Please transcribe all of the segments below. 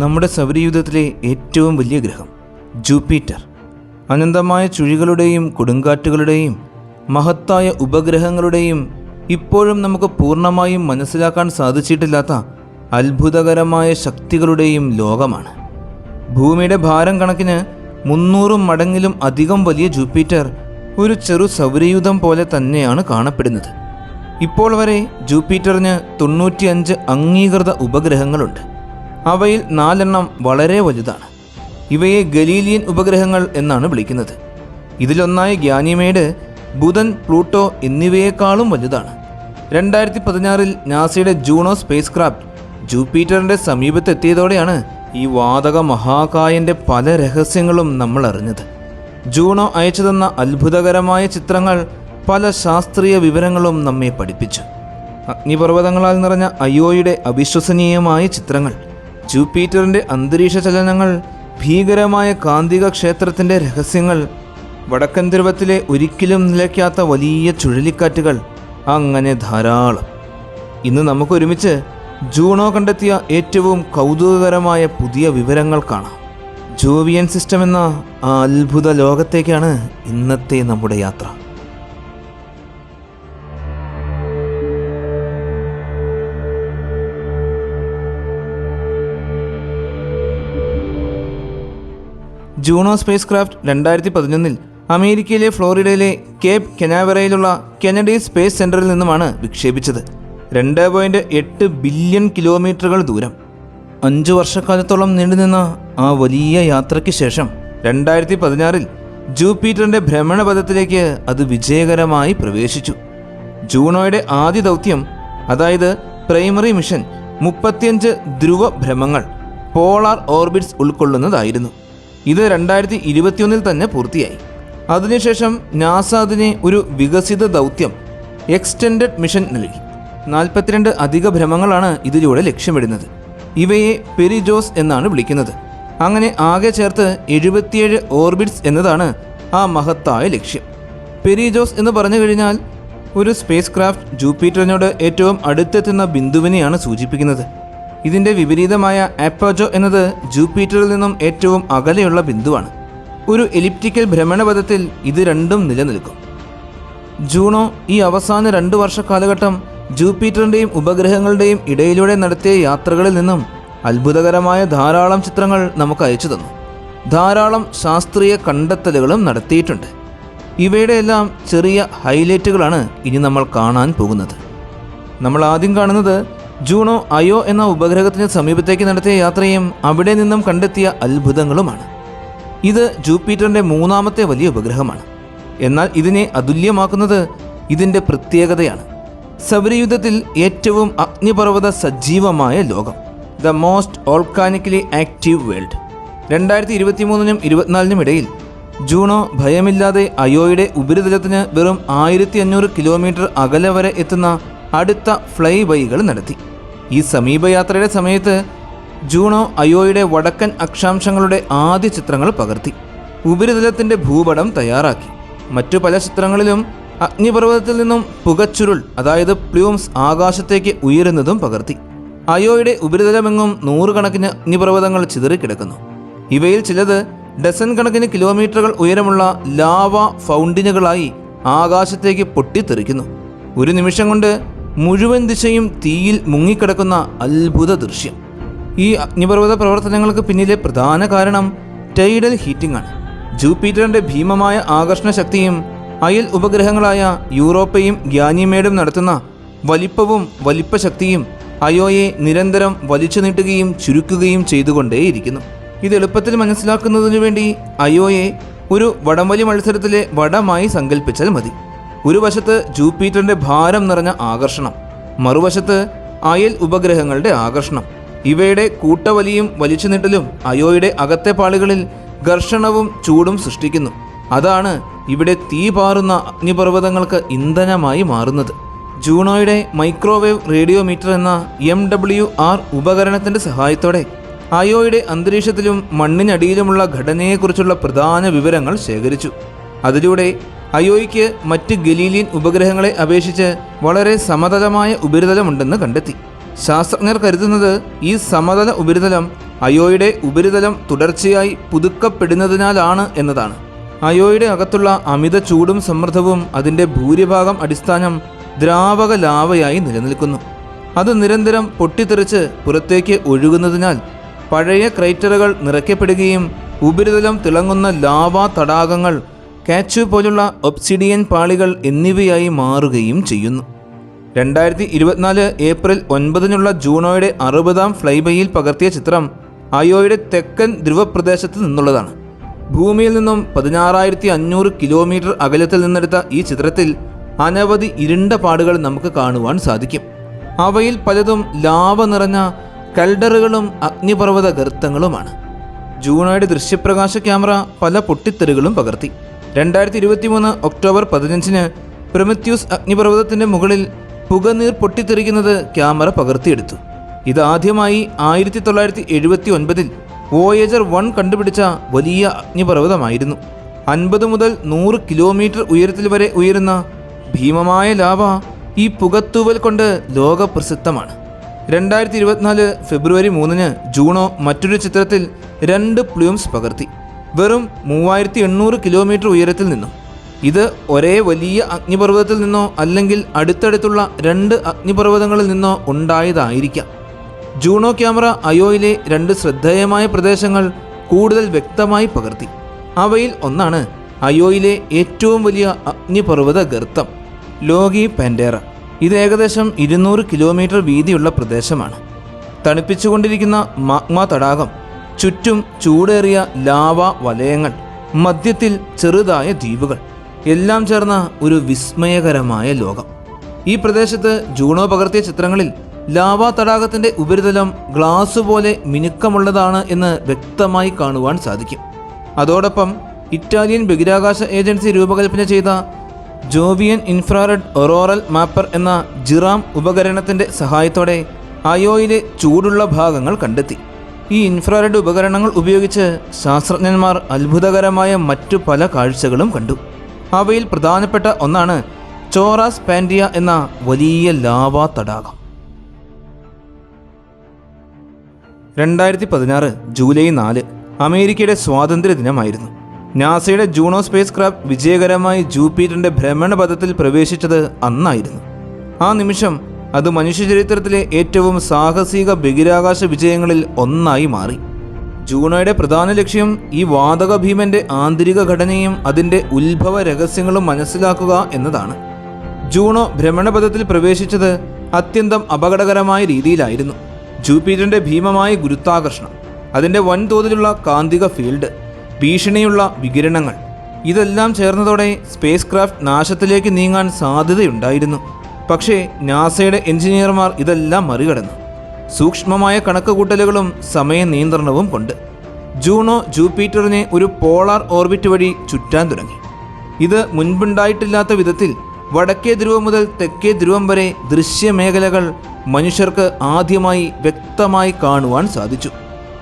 നമ്മുടെ സൗരയൂഥത്തിലെ ഏറ്റവും വലിയ ഗ്രഹം ജൂപ്പിറ്റർ അനന്തമായ ചുഴികളുടെയും കൊടുങ്കാറ്റുകളുടെയും മഹത്തായ ഉപഗ്രഹങ്ങളുടെയും ഇപ്പോഴും നമുക്ക് പൂർണ്ണമായും മനസ്സിലാക്കാൻ സാധിച്ചിട്ടില്ലാത്ത അത്ഭുതകരമായ ശക്തികളുടെയും ലോകമാണ്. ഭൂമിയുടെ ഭാരം കണക്കിന് 300 മടങ്ങിലും അധികം വലിയ ജൂപ്പിറ്റർ ഒരു ചെറു സൗരയൂഥം പോലെ തന്നെയാണ് കാണപ്പെടുന്നത്. ഇപ്പോൾ വരെ ജൂപ്പിറ്ററിന് 95 അംഗീകൃത ഉപഗ്രഹങ്ങളുണ്ട്. അവയിൽ 4 വളരെ വലുതാണ്. ഇവയെ ഗലീലിയൻ ഉപഗ്രഹങ്ങൾ എന്നാണ് വിളിക്കുന്നത്. ഇതിലൊന്നായ ഗാനിമേഡ്, ബുധൻ, പ്ലൂട്ടോ എന്നിവയെക്കാളും വലുതാണ്. 2016 നാസയുടെ ജൂണോ സ്പേസ് ക്രാഫ്റ്റ് ജൂപ്പിറ്ററിൻ്റെ സമീപത്തെത്തിയതോടെയാണ് ഈ വാതക മഹാകായൻ്റെ പല രഹസ്യങ്ങളും നമ്മൾ അറിഞ്ഞത്. ജൂണോ അയച്ചു തന്ന അത്ഭുതകരമായ ചിത്രങ്ങൾ പല ശാസ്ത്രീയ വിവരങ്ങളും നമ്മെ പഠിപ്പിച്ചു. അഗ്നിപർവ്വതങ്ങളാൽ നിറഞ്ഞ അയോയുടെ അവിശ്വസനീയമായ ചിത്രങ്ങൾ, ജൂപ്പിറ്ററിൻ്റെ അന്തരീക്ഷ ചലനങ്ങൾ, ഭീകരമായ കാന്തിക ക്ഷേത്രത്തിൻ്റെ രഹസ്യങ്ങൾ, വടക്കൻ ധ്രുവത്തിലെ ഒരിക്കലും നിലയ്ക്കാത്ത വലിയ ചുഴലിക്കാറ്റുകൾ, അങ്ങനെ ധാരാളം. ഇന്ന് നമുക്കൊരുമിച്ച് ജൂണോ കണ്ടെത്തിയ ഏറ്റവും കൗതുകകരമായ പുതിയ വിവരങ്ങൾ കാണാം. ജോവിയൻ സിസ്റ്റം എന്ന ആ അത്ഭുത ലോകത്തേക്കാണ് ഇന്നത്തെ നമ്മുടെ യാത്ര. ജൂണോ സ്പേസ് ക്രാഫ്റ്റ് 2011 അമേരിക്കയിലെ ഫ്ലോറിഡയിലെ കേപ്പ് കെനാവറയിലുള്ള കെനഡി സ്പേസ് സെന്ററിൽ നിന്നുമാണ് വിക്ഷേപിച്ചത്. 2.8 ബില്യൺ കിലോമീറ്ററുകൾ ദൂരം. 5 വർഷക്കാലത്തോളം നീണ്ടുനിന്ന ആ വലിയ യാത്രയ്ക്ക് ശേഷം 2016 ജൂപ്പിറ്ററിൻ്റെ ഭ്രമണപഥത്തിലേക്ക് അത് വിജയകരമായി പ്രവേശിച്ചു. ജൂണോയുടെ ആദ്യ ദൗത്യം, അതായത് പ്രൈമറി മിഷൻ, 35 ധ്രുവ ഭ്രമങ്ങൾ, പോളാർ ഓർബിറ്റ്സ് ഉൾക്കൊള്ളുന്നതായിരുന്നു. ഇത് 2021 തന്നെ പൂർത്തിയായി. അതിനുശേഷം നാസ അതിനെ ഒരു വികസിത ദൗത്യം എക്സ്റ്റെൻഡഡ് മിഷൻ നൽകി. 42 അധിക ഭ്രമങ്ങളാണ് ഇതിലൂടെ ലക്ഷ്യമിടുന്നത്. ഇവയെ പെരിജോസ് എന്നാണ് വിളിക്കുന്നത്. അങ്ങനെ ആകെ ചേർത്ത് 77 ഓർബിറ്റ്സ് എന്നതാണ് ആ മഹത്തായ ലക്ഷ്യം. പെരിജോസ് എന്ന് പറഞ്ഞു കഴിഞ്ഞാൽ ഒരു സ്പേസ് ക്രാഫ്റ്റ് ജൂപ്പിറ്ററിനോട് ഏറ്റവും അടുത്തെത്തുന്ന ബിന്ദുവിനെയാണ് സൂചിപ്പിക്കുന്നത്. ഇതിൻ്റെ വിപരീതമായ അപ്പോജോ എന്നത് ജൂപ്പിറ്ററിൽ നിന്നും ഏറ്റവും അകലെയുള്ള ബിന്ദുവാണ്. ഒരു എലിപ്റ്റിക്കൽ ഭ്രമണപഥത്തിൽ ഇത് രണ്ടും നിലനിൽക്കും. ജൂണോ ഈ അവസാന 2 വർഷ കാലഘട്ടം ജൂപ്പിറ്ററിൻ്റെയും ഉപഗ്രഹങ്ങളുടെയും ഇടയിലൂടെ നടത്തിയ യാത്രകളിൽ നിന്നും അത്ഭുതകരമായ ധാരാളം ചിത്രങ്ങൾ നമുക്ക് അയച്ചു തന്നു. ധാരാളം ശാസ്ത്രീയ കണ്ടെത്തലുകളും നടത്തിയിട്ടുണ്ട്. ഇവയുടെ എല്ലാം ചെറിയ ഹൈലൈറ്റുകളാണ് ഇനി നമ്മൾ കാണാൻ പോകുന്നത്. നമ്മൾ ആദ്യം കാണുന്നത് ജൂണോ അയോ എന്ന ഉപഗ്രഹത്തിന് സമീപത്തേക്ക് നടത്തിയ യാത്രയും അവിടെ നിന്നും കണ്ടെത്തിയ അത്ഭുതങ്ങളുമാണ്. ഇത് ജൂപ്പിറ്ററിൻ്റെ 3ാമത്തെ വലിയ ഉപഗ്രഹമാണ്. എന്നാൽ ഇതിനെ അതുല്യമാക്കുന്നത് ഇതിൻ്റെ പ്രത്യേകതയാണ്. സൗരയൂഥത്തിൽ ഏറ്റവും അഗ്നിപർവ്വത സജീവമായ ലോകം, ദ മോസ്റ്റ് വോൾക്കാനിക്കലി ആക്റ്റീവ് വേൾഡ്. 2023 - 24 ഇടയിൽ ജൂണോ ഭയമില്ലാതെ അയോയുടെ ഉപരിതലത്തിന് വെറും 1500 കിലോമീറ്റർ അകലെ വരെ എത്തുന്ന അടുത്ത ഫ്ലൈ ബൈകൾ നടത്തി. ഈ സമീപയാത്രയുടെ സമയത്ത് ജൂണോ അയോയുടെ വടക്കൻ അക്ഷാംശങ്ങളുടെ ആദ്യ ചിത്രങ്ങൾ പകർത്തി. ഉപരിതലത്തിൻ്റെ ഭൂപടം തയ്യാറാക്കി. മറ്റു പല ചിത്രങ്ങളിലും അഗ്നിപർവ്വതത്തിൽ നിന്നും പുകച്ചുരുൾ, അതായത് പ്ലൂംസ്, ആകാശത്തേക്ക് ഉയരുന്നതും പകർത്തി. അയോയുടെ ഉപരിതലമെങ്ങും 100 കണക്കിന് അഗ്നിപർവ്വതങ്ങൾ ചിതറിക്കിടക്കുന്നു. ഇവയിൽ ചിലത് ഡസൻ കണക്കിന് കിലോമീറ്ററുകൾ ഉയരമുള്ള ലാവ ഫൗണ്ടിനുകളായി ആകാശത്തേക്ക് പൊട്ടിത്തെറിക്കുന്നു. ഒരു നിമിഷം കൊണ്ട് മുഴുവൻ ദിശയും തീയിൽ മുങ്ങിക്കിടക്കുന്ന അത്ഭുത ദൃശ്യം. ഈ അഗ്നിപർവ്വത പ്രവർത്തനങ്ങൾക്ക് പിന്നിലെ പ്രധാന കാരണം ടൈഡൽ ഹീറ്റിംഗ് ആണ്. ജൂപ്പിറ്ററിൻ്റെ ഭീമമായ ആകർഷണ ശക്തിയും അയൽ ഉപഗ്രഹങ്ങളായ യൂറോപ്പയും ഗാനിമേഡും നടത്തുന്ന വലിപ്പവും വലിപ്പശക്തിയും അയോയെ നിരന്തരം വലിച്ചു നീട്ടുകയും ചുരുക്കുകയും ചെയ്തുകൊണ്ടേയിരിക്കുന്നു. ഇത് എളുപ്പത്തിൽ മനസ്സിലാക്കുന്നതിനു വേണ്ടി അയോയെ ഒരു വടംവലി മത്സരത്തിലെ വടമായി സങ്കല്പിച്ചാൽ മതി. ഒരു വശത്ത് ജൂപ്പിറ്ററിൻ്റെ ഭാരം നിറഞ്ഞ ആകർഷണം, മറുവശത്ത് അയൽ ഉപഗ്രഹങ്ങളുടെ ആകർഷണം. ഇവയുടെ കൂട്ടവലിയും വലിച്ചു നീട്ടലും അയോയുടെ അകത്തെ പാളികളിൽ ഘർഷണവും ചൂടും സൃഷ്ടിക്കുന്നു. അതാണ് ഇവിടെ തീ പാറുന്ന അഗ്നിപർവ്വതങ്ങൾക്ക് ഇന്ധനമായി മാറുന്നത്. ജൂണോയുടെ മൈക്രോവേവ് റേഡിയോമീറ്റർ എന്ന MWR ഉപകരണത്തിൻ്റെ സഹായത്തോടെ അയോയുടെ അന്തരീക്ഷത്തിലും മണ്ണിനടിയിലുമുള്ള ഘടനയെക്കുറിച്ചുള്ള പ്രധാന വിവരങ്ങൾ ശേഖരിച്ചു. അതിലൂടെ അയോയ്ക്ക് മറ്റ് ഗലീലിയൻ ഉപഗ്രഹങ്ങളെ അപേക്ഷിച്ച് വളരെ സമതലമായ ഉപരിതലമുണ്ടെന്ന് കണ്ടെത്തി. ശാസ്ത്രജ്ഞർ കരുതുന്നത് ഈ സമതല ഉപരിതലം അയോയുടെ ഉപരിതലം തുടർച്ചയായി പുതുക്കപ്പെടുന്നതിനാലാണ് എന്നതാണ്. അയോയുടെ അകത്തുള്ള അമിത ചൂടും സമ്മർദ്ദവും അതിൻ്റെ ഭൂരിഭാഗം അടിസ്ഥാനം ദ്രാവക ലാവയായി നിലനിൽക്കുന്നു. അത് നിരന്തരം പൊട്ടിത്തെറിച്ച് പുറത്തേക്ക് ഒഴുകുന്നതിനാൽ പഴയ ക്രൈറ്ററുകൾ നിറയ്ക്കപ്പെടുകയും ഉപരിതലം തിളങ്ങുന്ന ലാവാ തടാകങ്ങൾ, കാച്ചു പോലുള്ള ഒബ്സിഡിയൻ പാളികൾ എന്നിവയായി മാറുകയും ചെയ്യുന്നു. 2024 ഏപ്രിൽ 9 ജൂണോയുടെ 60ാം ഫ്ലൈബൈയിൽ പകർത്തിയ ചിത്രം അയോയുടെ തെക്കൻ ധ്രുവപ്രദേശത്ത് നിന്നുള്ളതാണ്. ഭൂമിയിൽ നിന്നും 16,500 കിലോമീറ്റർ അകലത്തിൽ നിന്നെടുത്ത ഈ ചിത്രത്തിൽ അനവധി ഇരുണ്ട പാടുകൾ നമുക്ക് കാണുവാൻ സാധിക്കും. അവയിൽ പലതും ലാവ നിറഞ്ഞ കൽഡറുകളും അഗ്നിപർവ്വത ഗർത്തങ്ങളുമാണ്. ജൂണോയുടെ ദൃശ്യപ്രകാശ ക്യാമറ പല പൊട്ടിത്തെറികളും പകർത്തി. 2023 ഒക്ടോബർ 15 പ്രൊമത്യൂസ് അഗ്നിപർവ്വതത്തിൻ്റെ മുകളിൽ പുകനീർ പൊട്ടിത്തെറിക്കുന്നത് ക്യാമറ പകർത്തിയെടുത്തു. ഇതാദ്യമായി 1979 വോയേജർ 1 കണ്ടുപിടിച്ച വലിയ അഗ്നിപർവ്വതമായിരുന്നു. 50 മുതൽ 100 കിലോമീറ്റർ ഉയരത്തിൽ വരെ ഉയരുന്ന ഭീമമായ ലാവ ഈ പുകത്തൂവൽ കൊണ്ട് ലോകപ്രസിദ്ധമാണ്. 2024 ഫെബ്രുവരി 3 ജൂണോ മറ്റൊരു ചിത്രത്തിൽ 2 പ്ലൂംസ് പകർത്തി, വെറും 3800 കിലോമീറ്റർ ഉയരത്തിൽ നിന്നും. ഇത് ഒരേ വലിയ അഗ്നിപർവ്വതത്തിൽ നിന്നോ അല്ലെങ്കിൽ അടുത്തടുത്തുള്ള 2 അഗ്നിപർവ്വതങ്ങളിൽ നിന്നോ ഉണ്ടായതായിരിക്കാം. ജൂണോ ക്യാമറ അയോയിലെ 2 ശ്രദ്ധേയമായ പ്രദേശങ്ങൾ കൂടുതൽ വ്യക്തമായി പകർത്തി. അവയിൽ ഒന്നാണ് അയോയിലെ ഏറ്റവും വലിയ അഗ്നിപർവ്വത ഗർത്തം, ലോഗി പാൻഡേറ. ഇത് ഏകദേശം 200 കിലോമീറ്റർ വീതിയുള്ള പ്രദേശമാണ്. തണുപ്പിച്ചുകൊണ്ടിരിക്കുന്ന മാഗ്മ തടാകം, ചുറ്റും ചൂടേറിയ ലാവ വലയങ്ങൾ, മധ്യത്തിൽ ചെറുതായ ദ്വീപുകൾ, എല്ലാം ചേർന്ന ഒരു വിസ്മയകരമായ ലോകം. ഈ പ്രദേശത്ത് ജൂണോ പകർത്തിയ ചിത്രങ്ങളിൽ ലാവാ തടാകത്തിൻ്റെ ഉപരിതലം ഗ്ലാസ് പോലെ മിനുക്കമുള്ളതാണ് എന്ന് വ്യക്തമായി കാണുവാൻ സാധിക്കും. അതോടൊപ്പം ഇറ്റാലിയൻ ബഹിരാകാശ ഏജൻസി രൂപകൽപ്പന ചെയ്ത ജോവിയൻ ഇൻഫ്രാറെഡ് ഒറോറൽ മാപ്പർ എന്ന ജിറാം ഉപകരണത്തിൻ്റെ സഹായത്തോടെ അയോയിലെ ചൂടുള്ള ഭാഗങ്ങൾ കണ്ടെത്തി. ഈ ഇൻഫ്രാറെഡ് ഉപകരണങ്ങൾ ഉപയോഗിച്ച് ശാസ്ത്രജ്ഞന്മാർ അത്ഭുതകരമായ മറ്റു പല കാഴ്ചകളും കണ്ടു. അവയിൽ പ്രധാനപ്പെട്ട ഒന്നാണ് ചോറാസ് പാൻഡിയ എന്ന വലിയ ലാവാ തടാകം. 2016 ജൂലൈ 4 അമേരിക്കയുടെ സ്വാതന്ത്ര്യ ദിനമായിരുന്നു. നാസയുടെ ജൂണോ സ്പേസ് ക്രാഫ്റ്റ് വിജയകരമായി ജൂപ്പിറ്ററിൻ്റെ ഭ്രമണപഥത്തിൽ പ്രവേശിച്ചത് അന്നായിരുന്നു. ആ നിമിഷം അത് മനുഷ്യചരിത്രത്തിലെ ഏറ്റവും സാഹസിക ബഹിരാകാശ വിജയങ്ങളിൽ ഒന്നായി മാറി. ജൂണോയുടെ പ്രധാന ലക്ഷ്യം ഈ വാതക ഭീമന്റെ ആന്തരിക ഘടനയും അതിൻ്റെ ഉത്ഭവ രഹസ്യങ്ങളും മനസ്സിലാക്കുക എന്നതാണ്. ജൂണോ ഭ്രമണപഥത്തിൽ പ്രവേശിച്ചത് അത്യന്തം അപകടകരമായ രീതിയിലായിരുന്നു. ജൂപ്പിറ്ററിൻ്റെ ഭീമമായ ഗുരുത്വാകർഷണം, അതിൻ്റെ വൻതോതിലുള്ള കാന്തിക ഫീൽഡ്, ഭീഷണിയുള്ള വികിരണങ്ങൾ, ഇതെല്ലാം ചേർന്നതോടെ സ്പേസ് ക്രാഫ്റ്റ് നാശത്തിലേക്ക് നീങ്ങാൻ സാധ്യതയുണ്ടായിരുന്നു. പക്ഷേ നാസയുടെ എഞ്ചിനീയർമാർ ഇതെല്ലാം മറികടന്നു. സൂക്ഷ്മമായ കണക്കുകൂട്ടലുകളും സമയ നിയന്ത്രണവും കൊണ്ട് ജൂണോ ജൂപ്പിറ്ററിനെ ഒരു പോളാർ ഓർബിറ്റ് വഴി ചുറ്റാൻ തുടങ്ങി. ഇത് മുൻപുണ്ടായിട്ടില്ലാത്ത വിധത്തിൽ വടക്കേ ധ്രുവം മുതൽ തെക്കേ ധ്രുവം വരെ ദൃശ്യമേഖലകൾ മനുഷ്യർക്ക് ആദ്യമായി വ്യക്തമായി കാണുവാൻ സാധിച്ചു.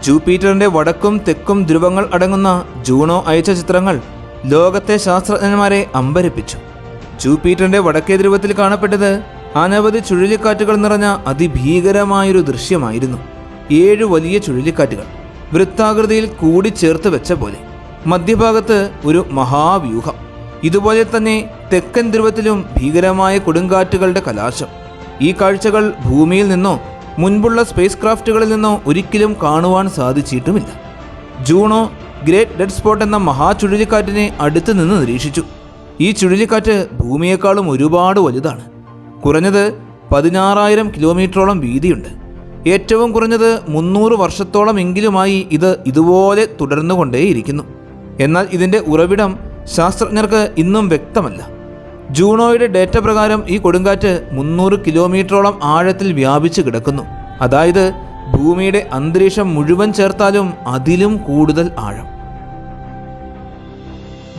ജൂപ്പിറ്ററിൻ്റെ വടക്കും തെക്കും ധ്രുവങ്ങൾ അടങ്ങുന്ന ജൂണോ അയച്ച ചിത്രങ്ങൾ ലോകത്തെ ശാസ്ത്രജ്ഞന്മാരെ അമ്പരപ്പിച്ചു. ജൂപ്പിറ്ററിൻ്റെ വടക്കേ ധ്രുവത്തിൽ കാണപ്പെട്ടത് അനവധി ചുഴലിക്കാറ്റുകൾ നിറഞ്ഞ അതിഭീകരമായൊരു ദൃശ്യമായിരുന്നു. 7 വലിയ ചുഴലിക്കാറ്റുകൾ വൃത്താകൃതിയിൽ കൂടിച്ചേർത്ത് വെച്ച പോലെ, മധ്യഭാഗത്ത് ഒരു മഹാവ്യൂഹം. ഇതുപോലെ തന്നെ തെക്കൻ ധ്രുവത്തിലും ഭീകരമായ കൊടുങ്കാറ്റുകളുടെ കലാശം. ഈ കാഴ്ചകൾ ഭൂമിയിൽ നിന്നോ മുൻപുള്ള സ്പേസ് ക്രാഫ്റ്റുകളിൽ നിന്നോ ഒരിക്കലും കാണുവാൻ സാധിച്ചിട്ടുമില്ല. ജൂണോ ഗ്രേറ്റ് ഡെഡ് സ്പോട്ട് എന്ന മഹാ ചുഴലിക്കാറ്റിനെ അടുത്ത് നിന്ന് നിരീക്ഷിച്ചു. ഈ ചുഴലിക്കാറ്റ് ഭൂമിയേക്കാളും ഒരുപാട് വലുതാണ്. കുറഞ്ഞത് 16,000 കിലോമീറ്ററോളം വീതിയുണ്ട്. ഏറ്റവും കുറഞ്ഞത് 300 വർഷത്തോളം എങ്കിലുമായി ഇത് ഇതുപോലെ തുടർന്നുകൊണ്ടേയിരിക്കുന്നു. എന്നാൽ ഇതിൻ്റെ ഉറവിടം ശാസ്ത്രജ്ഞർക്ക് ഇന്നും വ്യക്തമല്ല. ജൂണോയുടെ ഡേറ്റ പ്രകാരം ഈ കൊടുങ്കാറ്റ് 300 കിലോമീറ്ററോളം ആഴത്തിൽ വ്യാപിച്ചു കിടക്കുന്നു. അതായത് ഭൂമിയുടെ അന്തരീക്ഷം മുഴുവൻ ചേർത്താലും അതിലും കൂടുതൽ ആഴം.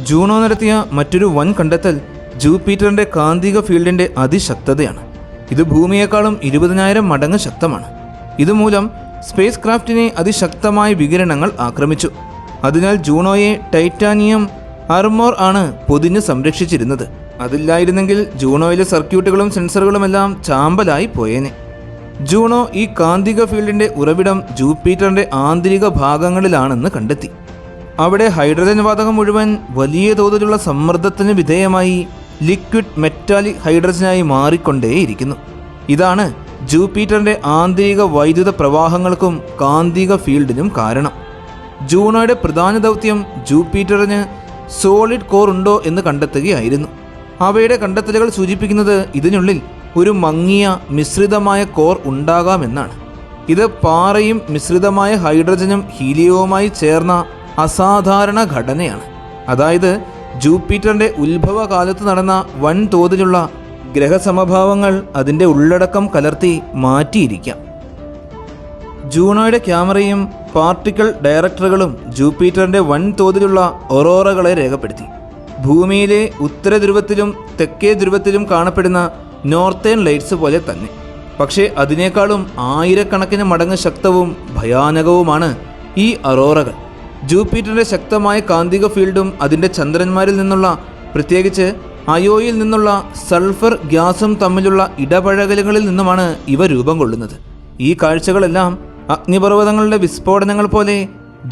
ജൂണോ നടത്തിയ മറ്റൊരു വൻ കണ്ടെത്തൽ ജൂപ്പിറ്ററിൻ്റെ കാന്തിക ഫീൽഡിൻ്റെ അതിശക്തതയാണ്. ഇത് ഭൂമിയേക്കാളും 20,000 മടങ്ങ് ശക്തമാണ്. ഇതുമൂലം സ്പേസ് ക്രാഫ്റ്റിനെ അതിശക്തമായ വികിരണങ്ങൾ ആക്രമിച്ചു. അതിനാൽ ജൂണോയെ ടൈറ്റാനിയം ആർമോർ ആണ് പൊതിഞ്ഞ് സംരക്ഷിച്ചിരുന്നത്. അതില്ലായിരുന്നെങ്കിൽ ജൂണോയിലെ സർക്യൂട്ടുകളും സെൻസറുകളുമെല്ലാം ചാമ്പലായി പോയേനെ. ജൂണോ ഈ കാന്തിക ഫീൽഡിന്റെ ഉറവിടം ജൂപ്പിറ്ററിന്റെ ആന്തരിക ഭാഗങ്ങളിലാണെന്ന് കണ്ടെത്തി. അവിടെ ഹൈഡ്രജൻ വാതകം മുഴുവൻ വലിയ തോതിലുള്ള സമ്മർദ്ദത്തിന് വിധേയമായി ലിക്വിഡ് മെറ്റാലിക് ഹൈഡ്രജനായി മാറിക്കൊണ്ടേയിരിക്കുന്നു. ഇതാണ് ജൂപ്പിറ്ററിന്റെ ആന്തരിക വൈദ്യുത പ്രവാഹങ്ങൾക്കും കാന്തിക ഫീൽഡിനും കാരണം. ജൂണോയുടെ പ്രധാന ദൗത്യം ജൂപ്പിറ്ററിന് സോളിഡ് കോർ ഉണ്ടോ എന്ന് കണ്ടെത്തുകയായിരുന്നു. അവയുടെ കണ്ടെത്തലുകൾ സൂചിപ്പിക്കുന്നത് ഇതിനുള്ളിൽ ഒരു മങ്ങിയ മിശ്രിതമായ കോർ ഉണ്ടാകാമെന്നാണ്. ഇത് പാറയും മിശ്രിതമായ ഹൈഡ്രജനും ഹീലിയവുമായി ചേർന്ന അസാധാരണ ഘടനയാണ്. അതായത് ജൂപ്പിറ്ററിന്റെ ഉത്ഭവകാലത്ത് നടന്ന വൻതോതിലുള്ള ഗ്രഹസമഭാവങ്ങൾ അതിൻ്റെ ഉള്ളടക്കം കലർത്തി മാറ്റിയിരിക്കാം. ജൂണോയുടെ ക്യാമറയും പാർട്ടിക്കിൾ ഡയറക്ടറുകളും ജൂപ്പിറ്ററിന്റെ വൻതോതിലുള്ള ഒറോറകളെ രേഖപ്പെടുത്തി. ഭൂമിയിലെ ഉത്തര ധ്രുവത്തിലും തെക്കേ ധ്രുവത്തിലും കാണപ്പെടുന്ന നോർത്തേൺ ലൈറ്റ്സ് പോലെ തന്നെ. പക്ഷേ അതിനേക്കാളും ആയിരക്കണക്കിന് മടങ്ങ് ശക്തവും ഭയാനകവുമാണ് ഈ അറോറകൾ. ജൂപ്പിറ്ററിന്റെ ശക്തമായ കാന്തിക ഫീൽഡും അതിൻ്റെ ചന്ദ്രന്മാരിൽ നിന്നുള്ള, പ്രത്യേകിച്ച് അയോയിൽ നിന്നുള്ള സൾഫർ ഗ്യാസും തമ്മിലുള്ള ഇടപഴകലുകളിൽ നിന്നുമാണ് ഇവ രൂപം കൊള്ളുന്നത്. ഈ കാഴ്ചകളെല്ലാം അഗ്നിപർവ്വതങ്ങളുടെ വിസ്ഫോടനങ്ങൾ പോലെ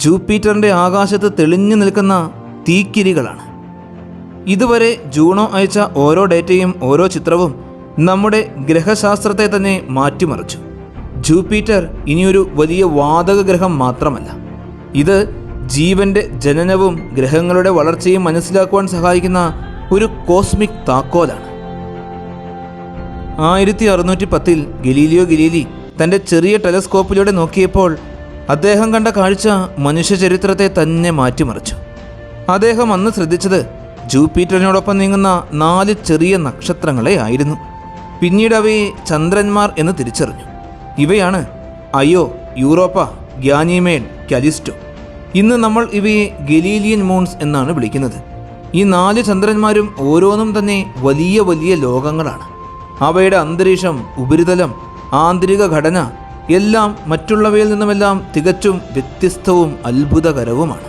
ജൂപ്പിറ്ററിന്റെ ആകാശത്ത് തെളിഞ്ഞു നിൽക്കുന്ന തീക്കിരികളാണ്. ഇതുവരെ ജൂണോ അയച്ച ഓരോ ഡേറ്റയും ഓരോ ചിത്രവും നമ്മുടെ ഗ്രഹശാസ്ത്രത്തെ തന്നെ മാറ്റിമറിച്ചു. ജൂപ്പിറ്റർ ഇനിയൊരു വലിയ വാതക ഗ്രഹം മാത്രമല്ല, ഇത് ജീവന്റെ ജനനവും ഗ്രഹങ്ങളുടെ വളർച്ചയും മനസ്സിലാക്കുവാൻ സഹായിക്കുന്ന ഒരു കോസ്മിക് താക്കോലാണ്. 1610 ഗലീലിയോ ഗലീലി തൻ്റെ ചെറിയ ടെലസ്കോപ്പിലൂടെ നോക്കിയപ്പോൾ അദ്ദേഹം കണ്ട കാഴ്ച മനുഷ്യ ചരിത്രത്തെ തന്നെ മാറ്റിമറിച്ചു. അദ്ദേഹം അന്ന് ശ്രദ്ധിച്ചത് ജൂപ്പിറ്ററിനോടൊപ്പം നീങ്ങുന്ന 4 ചെറിയ നക്ഷത്രങ്ങളെ ആയിരുന്നു. പിന്നീട് അവയെ ചന്ദ്രന്മാർ എന്ന് തിരിച്ചറിഞ്ഞു. ഇവയാണ് അയോ, യൂറോപ്പ, ഗാനിമേഡ്, കാലിസ്റ്റോ. ഇന്ന് നമ്മൾ ഇവയെ ഗലീലിയൻ മൂൺസ് എന്നാണ് വിളിക്കുന്നത്. ഈ 4 ചന്ദ്രന്മാരും ഓരോന്നും തന്നെ വലിയ വലിയ ലോകങ്ങളാണ്. അവയുടെ അന്തരീക്ഷം, ഉപരിതലം, ആന്തരിക ഘടന എല്ലാം മറ്റുള്ളവയിൽ നിന്നുമെല്ലാം തികച്ചും വ്യത്യസ്തവും അത്ഭുതകരവുമാണ്.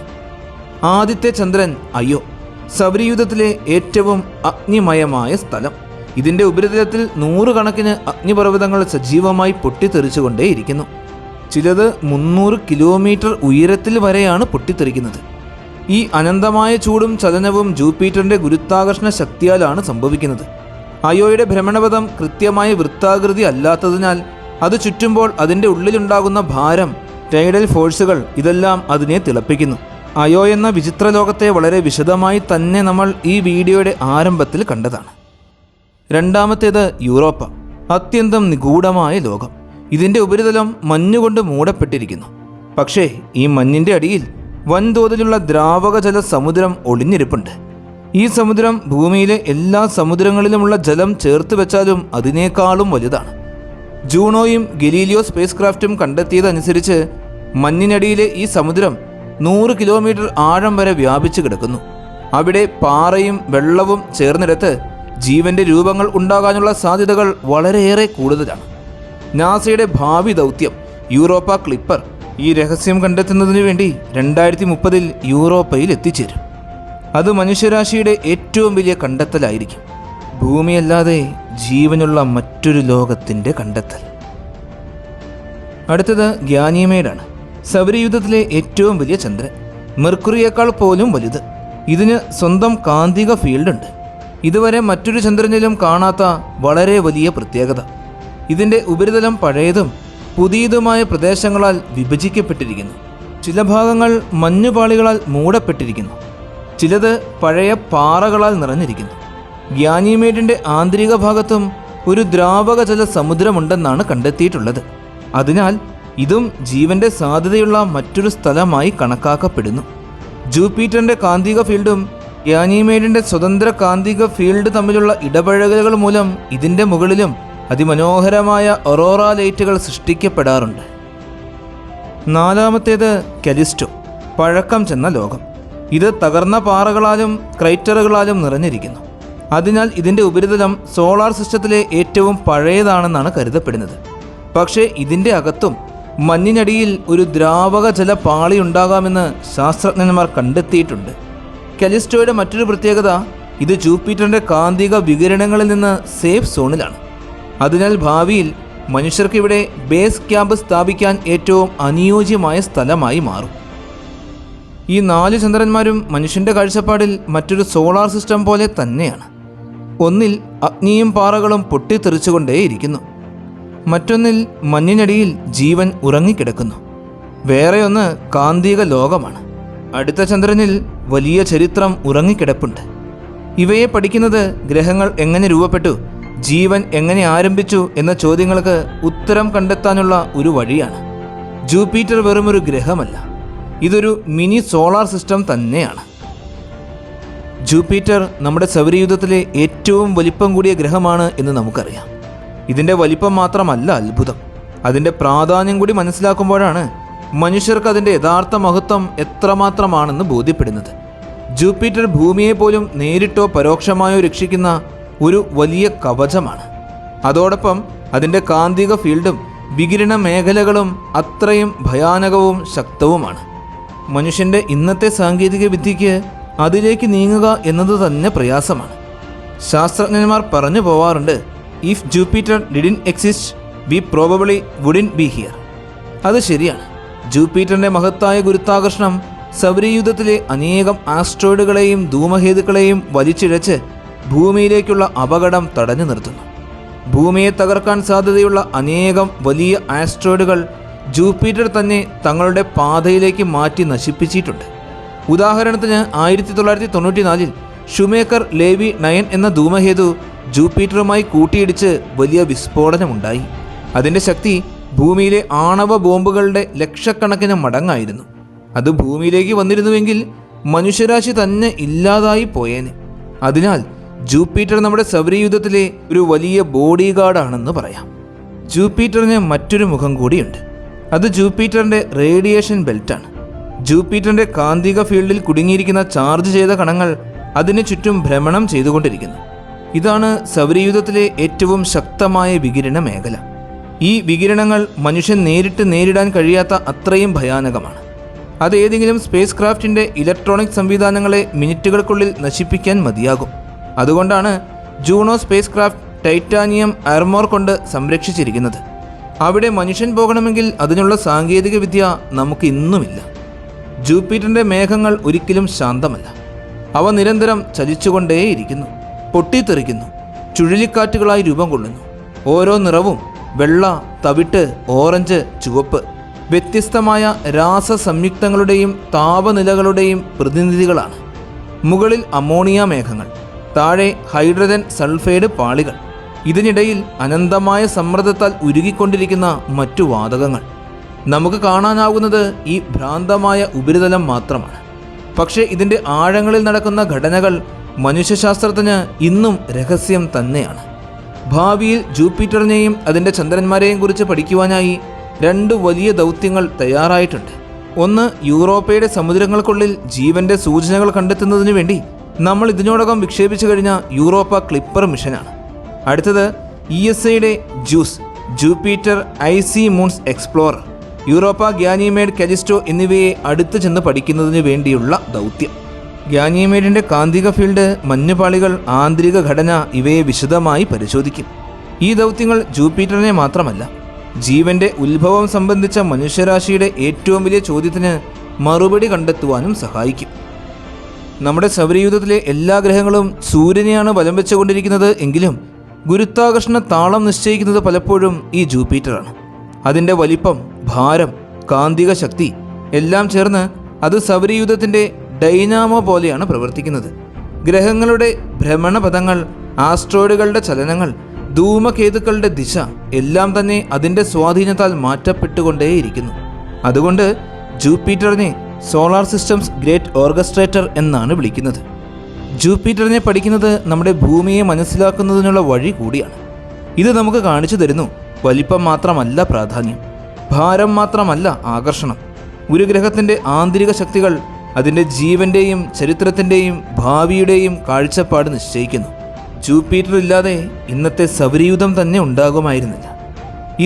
ആദ്യത്തെ ചന്ദ്രൻ അയോ, സൗരയൂഥത്തിലെ ഏറ്റവും അഗ്നിമയമായ സ്ഥലം. ഇതിൻ്റെ ഉപരിതലത്തിൽ 100 കണക്കിന് അഗ്നിപർവ്വതങ്ങൾ സജീവമായി പൊട്ടിത്തെറിച്ചുകൊണ്ടേയിരിക്കുന്നു. ചിലത് 300 കിലോമീറ്റർ ഉയരത്തിൽ വരെയാണ് പൊട്ടിത്തെറിക്കുന്നത്. ഈ അനന്തമായ ചൂടും ചലനവും ജൂപ്പിറ്ററിന്റെ ഗുരുത്വാകർഷണ ശക്തിയാലാണ് സംഭവിക്കുന്നത്. അയോയുടെ ഭ്രമണപഥം കൃത്യമായ വൃത്താകൃതി അല്ലാത്തതിനാൽ അത് ചുറ്റുമ്പോൾ അതിൻ്റെ ഉള്ളിലുണ്ടാകുന്ന ഭാരം, ടൈഡൽ ഫോഴ്സുകൾ ഇതെല്ലാം അതിനെ തിളപ്പിക്കുന്നു. അയോ എന്ന വിചിത്ര ലോകത്തെ വളരെ വിശദമായി തന്നെ നമ്മൾ ഈ വീഡിയോയുടെ ആരംഭത്തിൽ കണ്ടതാണ്. രണ്ടാമത്തേത് യൂറോപ്പ, അത്യന്തം നിഗൂഢമായ ലോകം. ഇതിൻ്റെ ഉപരിതലം മഞ്ഞുകൊണ്ട് മൂടപ്പെട്ടിരിക്കുന്നു. പക്ഷേ ഈ മഞ്ഞിൻ്റെ അടിയിൽ വൻതോതിലുള്ള ദ്രാവകജല സമുദ്രം ഒളിഞ്ഞിരിപ്പുണ്ട്. ഈ സമുദ്രം ഭൂമിയിലെ എല്ലാ സമുദ്രങ്ങളിലുമുള്ള ജലം ചേർത്ത് വെച്ചാലും അതിനേക്കാളും വലുതാണ്. ജൂണോയും ഗലീലിയോ സ്പേസ് ക്രാഫ്റ്റും കണ്ടെത്തിയതനുസരിച്ച് മഞ്ഞിനടിയിലെ ഈ സമുദ്രം 100 കിലോമീറ്റർ ആഴം വരെ വ്യാപിച്ചു കിടക്കുന്നു. അവിടെ പാറയും വെള്ളവും ചേർന്നിടത്ത് ജീവന്റെ രൂപങ്ങൾ ഉണ്ടാകാനുള്ള സാധ്യതകൾ വളരെയേറെ കൂടുതലാണ്. നാസയുടെ ഭാവി ദൗത്യം യൂറോപ്പ ക്ലിപ്പർ ഈ രഹസ്യം കണ്ടെത്തുന്നതിനു വേണ്ടി 2030 യൂറോപ്പയിൽ എത്തിച്ചേരും. അത് മനുഷ്യരാശിയുടെ ഏറ്റവും വലിയ കണ്ടെത്തലായിരിക്കും. ഭൂമിയല്ലാതെ ജീവനുള്ള മറ്റൊരു ലോകത്തിൻ്റെ കണ്ടെത്തൽ. അടുത്തത് ഗാനിമേഡാണ്, സൗരയൂഥത്തിലെ ഏറ്റവും വലിയ ചന്ദ്രൻ. മെർക്കുറിയേക്കാൾ പോലും വലുത്. ഇതിന് സ്വന്തം കാന്തിക ഫീൽഡുണ്ട്. ഇതുവരെ മറ്റൊരു ചന്ദ്രനിലും കാണാത്ത വളരെ വലിയ പ്രത്യേകത. ഇതിൻ്റെ ഉപരിതലം പഴയതും പുതിയതുമായ പ്രദേശങ്ങളാൽ വിഭജിക്കപ്പെട്ടിരിക്കുന്നു. ചില ഭാഗങ്ങൾ മഞ്ഞുപാളികളാൽ മൂടപ്പെട്ടിരിക്കുന്നു, ചിലത് പഴയ പാറകളാൽ നിറഞ്ഞിരിക്കുന്നു. ഗാനിമേഡിൻ്റെ ആന്തരിക ഭാഗത്തും ഒരു ദ്രാവകജല സമുദ്രമുണ്ടെന്നാണ് കണ്ടെത്തിയിട്ടുള്ളത്. അതിനാൽ ഇതും ജീവന്റെ സാധ്യതയുള്ള മറ്റൊരു സ്ഥലമായി കണക്കാക്കപ്പെടുന്നു. ജൂപ്പിറ്ററിൻ്റെ കാന്തിക ഫീൽഡും ഗാനിമേഡിൻ്റെ സ്വതന്ത്ര കാന്തിക ഫീൽഡ് തമ്മിലുള്ള ഇടപഴകലുകൾ മൂലം ഇതിൻ്റെ മുകളിലും അതിമനോഹരമായ ഒറോറ ലൈറ്റുകൾ സൃഷ്ടിക്കപ്പെടാറുണ്ട്. നാലാമത്തേത് കാലിസ്റ്റോ, പഴക്കം ചെന്ന ലോകം. ഇത് തകർന്ന പാറകളാലും ക്രൈറ്ററുകളാലും നിറഞ്ഞിരിക്കുന്നു. അതിനാൽ ഇതിൻ്റെ ഉപരിതലം സോളാർ സിസ്റ്റത്തിലെ ഏറ്റവും പഴയതാണെന്നാണ് കരുതപ്പെടുന്നത്. പക്ഷേ ഇതിൻ്റെ അകത്തും മഞ്ഞിനടിയിൽ ഒരു ദ്രാവക ജല പാളി ഉണ്ടാകാമെന്ന് ശാസ്ത്രജ്ഞന്മാർ കണ്ടെത്തിയിട്ടുണ്ട്. കാലിസ്റ്റോയുടെ മറ്റൊരു പ്രത്യേകത, ഇത് ജൂപ്പിറ്ററിൻ്റെ കാന്തിക വികിരണങ്ങളിൽ നിന്ന് സേഫ് സോണിലാണ്. അതിനാൽ ഭാവിയിൽ മനുഷ്യർക്ക് ഇവിടെ ബേസ് ക്യാമ്പ് സ്ഥാപിക്കാൻ ഏറ്റവും അനുയോജ്യമായ സ്ഥലമായി മാറും. ഈ 4 ചന്ദ്രന്മാരും മനുഷ്യൻ്റെ കാഴ്ചപ്പാടിൽ മറ്റൊരു സോളാർ സിസ്റ്റം പോലെ തന്നെയാണ്. ഒന്നിൽ അഗ്നിയും പാറകളും പൊട്ടിത്തെറിച്ചുകൊണ്ടേയിരിക്കുന്നു, മറ്റൊന്നിൽ മഞ്ഞിനടിയിൽ ജീവൻ ഉറങ്ങിക്കിടക്കുന്നു, വേറെയൊന്ന് കാന്തിക ലോകമാണ്. അടുത്ത ചന്ദ്രനിൽ വലിയ ചരിത്രം ഉറങ്ങിക്കിടപ്പുണ്ട്. ഇവയെ പഠിക്കുന്നത് ഗ്രഹങ്ങൾ എങ്ങനെ രൂപപ്പെട്ടു, ജീവൻ എങ്ങനെ ആരംഭിച്ചു എന്ന ചോദ്യങ്ങൾക്ക് ഉത്തരം കണ്ടെത്താനുള്ള ഒരു വഴിയാണ്. ജൂപ്പിറ്റർ വെറുമൊരു ഗ്രഹമല്ല, ഇതൊരു മിനി സോളാർ സിസ്റ്റം തന്നെയാണ്. ജൂപ്പിറ്റർ നമ്മുടെ സൗരയൂഥത്തിലെ ഏറ്റവും വലിപ്പം കൂടിയ ഗ്രഹമാണ് എന്ന് നമുക്കറിയാം. ഇതിൻ്റെ വലിപ്പം മാത്രമല്ല അത്ഭുതം, അതിൻ്റെ പ്രാധാന്യം കൂടി മനസ്സിലാക്കുമ്പോഴാണ് മനുഷ്യർക്ക് അതിൻ്റെ യഥാർത്ഥ മഹത്വം എത്രമാത്രമാണെന്ന് ബോധ്യപ്പെടുന്നത്. ജൂപ്പിറ്റർ ഭൂമിയെ പോലും നേരിട്ടോ പരോക്ഷമായോ രക്ഷിക്കുന്ന ഒരു വലിയ കവചമാണ്. അതോടൊപ്പം അതിൻ്റെ കാന്തിക ഫീൽഡും വികിരണ മേഖലകളും അത്രയും ഭയാനകവും ശക്തവുമാണ്. മനുഷ്യൻ്റെ ഇന്നത്തെ സാങ്കേതിക വിദ്യയ്ക്ക് അതിലേക്ക് നീങ്ങുക എന്നത് തന്നെ പ്രയാസമാണ്. ശാസ്ത്രജ്ഞന്മാർ പറഞ്ഞു പോവാറുണ്ട്, if Jupiter didn't exist we probably wouldn't be here. അത് ശരിയാണ്. ജൂപ്പിറ്ററിൻ്റെ മഹത്തായ ഗുരുത്വാകർഷണം സൗരയൂഥത്തിലെ അനേകം ആസ്ട്രോയിഡുകളെയും ധൂമകേതുക്കളെയും വലിച്ചിഴച്ച് ഭൂമിയിലേക്കുള്ള അപകടം തടഞ്ഞു നിർത്തുന്നു. ഭൂമിയെ തകർക്കാൻ സാധ്യതയുള്ള അനേകം വലിയ ആസ്ട്രോയിഡുകൾ ജൂപ്പിറ്റർ തന്നെ തങ്ങളുടെ പാതയിലേക്ക് മാറ്റി നശിപ്പിച്ചിട്ടുണ്ട്. ഉദാഹരണത്തിന് 1994 ഷുമേക്കർ ലേവി 9 എന്ന ധൂമകേതു ജൂപ്പിറ്ററുമായി കൂട്ടിയിടിച്ച് വലിയ വിസ്ഫോടനമുണ്ടായി. അതിൻ്റെ ശക്തി ഭൂമിയിലെ ആണവ ബോംബുകളുടെ ലക്ഷക്കണക്കിന് മടങ്ങായിരുന്നു. അത് ഭൂമിയിലേക്ക് വന്നിരുന്നുവെങ്കിൽ മനുഷ്യരാശി തന്നെ ഇല്ലാതായി പോയേനെ. അതിനാൽ ജൂപ്പിറ്റർ നമ്മുടെ സൗരയൂഥത്തിലെ ഒരു വലിയ ബോഡി ഗാർഡാണെന്ന് പറയാം. ജൂപ്പിറ്ററിന് മറ്റൊരു മുഖം കൂടിയുണ്ട്. അത് ജൂപ്പിറ്ററിൻ്റെ റേഡിയേഷൻ ബെൽറ്റാണ്. ജൂപ്പിറ്ററിൻ്റെ കാന്തിക ഫീൽഡിൽ കുടുങ്ങിയിരിക്കുന്ന ചാർജ് ചെയ്ത കണങ്ങൾ അതിന് ചുറ്റും ഭ്രമണം ചെയ്തുകൊണ്ടിരിക്കുന്നു. ഇതാണ് സൗരയൂഥത്തിലെ ഏറ്റവും ശക്തമായ വികിരണ മേഖല. ഈ വികിരണങ്ങൾ മനുഷ്യൻ നേരിടാൻ കഴിയാത്ത അത്രയും ഭയാനകമാണ്. അത് ഏതെങ്കിലും സ്പേസ് ക്രാഫ്റ്റിൻ്റെ ഇലക്ട്രോണിക് സംവിധാനങ്ങളെ മിനിറ്റുകൾക്കുള്ളിൽ നശിപ്പിക്കാൻ മതിയാകും. അതുകൊണ്ടാണ് ജൂണോ സ്പേസ് ക്രാഫ്റ്റ് ടൈറ്റാനിയം ആർമോർ കൊണ്ട് സംരക്ഷിച്ചിരിക്കുന്നത്. അവിടെ മനുഷ്യൻ പോകണമെങ്കിൽ അതിനുള്ള സാങ്കേതിക വിദ്യ നമുക്ക് ഇന്നുമില്ല. ജൂപ്പിറ്ററിൻ്റെ മേഘങ്ങൾ ഒരിക്കലും ശാന്തമല്ല. അവ നിരന്തരം ചലിച്ചുകൊണ്ടേയിരിക്കുന്നു, പൊട്ടിത്തെറിക്കുന്നു, ചുഴലിക്കാറ്റുകളായി രൂപം കൊള്ളുന്നു. ഓരോ നിറവും വെള്ള, തവിട്ട്, ഓറഞ്ച്, ചുവപ്പ് വ്യത്യസ്തമായ രാസസംയുക്തങ്ങളുടെയും താപനിലകളുടെയും പ്രതിനിധികളാണ്. മുകളിൽ അമോണിയ മേഘങ്ങൾ, താഴെ ഹൈഡ്രജൻ സൾഫൈഡ് പാളികൾ, ഇതിനിടയിൽ അനന്തമായ സമ്മർദ്ദത്താൽ ഉരുകിക്കൊണ്ടിരിക്കുന്ന മറ്റു വാതകങ്ങൾ. നമുക്ക് കാണാനാവുന്നത് ഈ ഭ്രാന്തമായ ഉപരിതലം മാത്രമാണ്. പക്ഷേ ഇതിൻ്റെ ആഴങ്ങളിൽ നടക്കുന്ന ഘടനകൾ മനുഷ്യശാസ്ത്രത്തിന് ഇന്നും രഹസ്യം തന്നെയാണ്. ഭാവിയിൽ ജൂപ്പിറ്ററിനെയും അതിൻ്റെ ചന്ദ്രന്മാരെയും കുറിച്ച് പഠിക്കുവാനായി 2 വലിയ ദൗത്യങ്ങൾ തയ്യാറായിട്ടുണ്ട്. ഒന്ന്, യൂറോപ്പയുടെ സമുദ്രങ്ങൾക്കുള്ളിൽ ജീവൻ്റെ സൂചനകൾ കണ്ടെത്തുന്നതിനു വേണ്ടി നമ്മൾ ഇതിനോടകം വിക്ഷേപിച്ചു കഴിഞ്ഞ യൂറോപ്പ ക്ലിപ്പർ മിഷനാണ്. അടുത്തത് ESAയുടെ juice, Jupiter icy moons explorer, Europa, Ganymede, Callisto എന്നിവയെ അടുത്ത് ചെന്ന് പഠിക്കുന്നതിന് വേണ്ടിയുള്ള ദൗത്യം. ഗാനിമേഡിൻ്റെ കാന്തിക ഫീൽഡ്, മഞ്ഞുപാളികൾ, ആന്തരിക ഘടന ഇവയെ വിശദമായി പരിശോധിക്കും. ഈ ദൗത്യങ്ങൾ ജൂപ്പിറ്ററിനെ മാത്രമല്ല, ജീവൻ്റെ ഉത്ഭവം സംബന്ധിച്ച മനുഷ്യരാശിയുടെ ഏറ്റവും വലിയ ചോദ്യത്തിന് മറുപടി കണ്ടെത്തുവാനും സഹായിക്കും. നമ്മുടെ സൗരയൂഥത്തിലെ എല്ലാ ഗ്രഹങ്ങളും സൂര്യനെയാണ് ബലം വെച്ചുകൊണ്ടിരിക്കുന്നത് എങ്കിലും ഗുരുത്വാകർഷണ താളം നിശ്ചയിക്കുന്നത് പലപ്പോഴും ഈ ജൂപ്പിറ്ററാണ്. അതിൻ്റെ വലിപ്പം, ഭാരം, കാന്തിക ശക്തി എല്ലാം ചേർന്ന് അത് സൗരയൂഥത്തിൻ്റെ ഡൈനാമോ പോലെയാണ് പ്രവർത്തിക്കുന്നത്. ഗ്രഹങ്ങളുടെ ഭ്രമണപഥങ്ങൾ, ആസ്ട്രോയിഡുകളുടെ ചലനങ്ങൾ, ധൂമകേതുക്കളുടെ ദിശ എല്ലാം തന്നെ അതിൻ്റെ സ്വാധീനത്താൽ മാറ്റപ്പെട്ടുകൊണ്ടേയിരിക്കുന്നു. അതുകൊണ്ട് ജൂപ്പിറ്ററിനെ സോളാർ സിസ്റ്റംസ് ഗ്രേറ്റ് ഓർക്കസ്ട്രേറ്റർ എന്നാണ് വിളിക്കുന്നത്. ജൂപ്പിറ്ററിനെ പഠിക്കുന്നത് നമ്മുടെ ഭൂമിയെ മനസ്സിലാക്കുന്നതിനുള്ള വഴി കൂടിയാണ്. ഇത് നമുക്ക് കാണിച്ചു തരുന്നു, വലിപ്പം മാത്രമല്ല പ്രാധാന്യം, ഭാരം മാത്രമല്ല ആകർഷണം. ഒരു ഗ്രഹത്തിൻ്റെ ആന്തരിക ശക്തികൾ അതിൻ്റെ ജീവൻ്റെയും ചരിത്രത്തിൻ്റെയും ഭാവിയുടെയും കാഴ്ചപ്പാട് നിശ്ചയിക്കുന്നു. ജൂപ്പിറ്റർ ഇല്ലാതെ ഇന്നത്തെ സൗരയൂഥം തന്നെ ഉണ്ടാകുമായിരുന്നില്ല.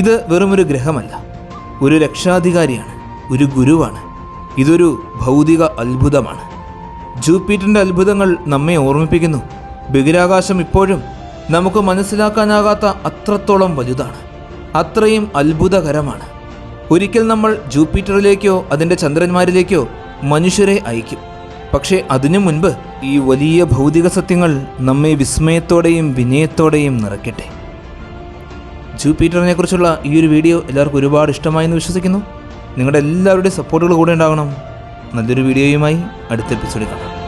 ഇത് വെറുമൊരു ഗ്രഹമല്ല, ഒരു രക്ഷാധികാരിയാണ്, ഒരു ഗുരുവാണ്. ഇതൊരു ഭൗതിക അത്ഭുതമാണ്. ജൂപ്പിറ്ററിൻ്റെ അത്ഭുതങ്ങൾ നമ്മെ ഓർമ്മിപ്പിക്കുന്നു, ബഹിരാകാശം ഇപ്പോഴും നമുക്ക് മനസ്സിലാക്കാനാകാത്ത അത്രത്തോളം വലുതാണ്. അത്രയും അത്ഭുതകരമാണ്. ഒരിക്കൽ നമ്മൾ ജൂപ്പിറ്ററിലേക്കോ അതിൻ്റെ ചന്ദ്രന്മാരിലേക്കോ മനുഷ്യരെ അയക്കും. പക്ഷേ അതിനു മുൻപ് ഈ വലിയ ഭൗതിക സത്യങ്ങൾ നമ്മെ വിസ്മയത്തോടെയും വിനയത്തോടെയും നിറയ്ക്കട്ടെ. ജൂപ്പിറ്ററിനെ കുറിച്ചുള്ള ഈ ഒരു വീഡിയോ എല്ലാവർക്കും ഒരുപാട് ഇഷ്ടമായെന്ന് വിശ്വസിക്കുന്നു. നിങ്ങളുടെ എല്ലാവരുടെയും സപ്പോർട്ടുകൾ കൂടെ ഉണ്ടാകണം. നല്ലൊരു വീഡിയോയുമായി അടുത്ത എപ്പിസോഡിൽ കാണാം.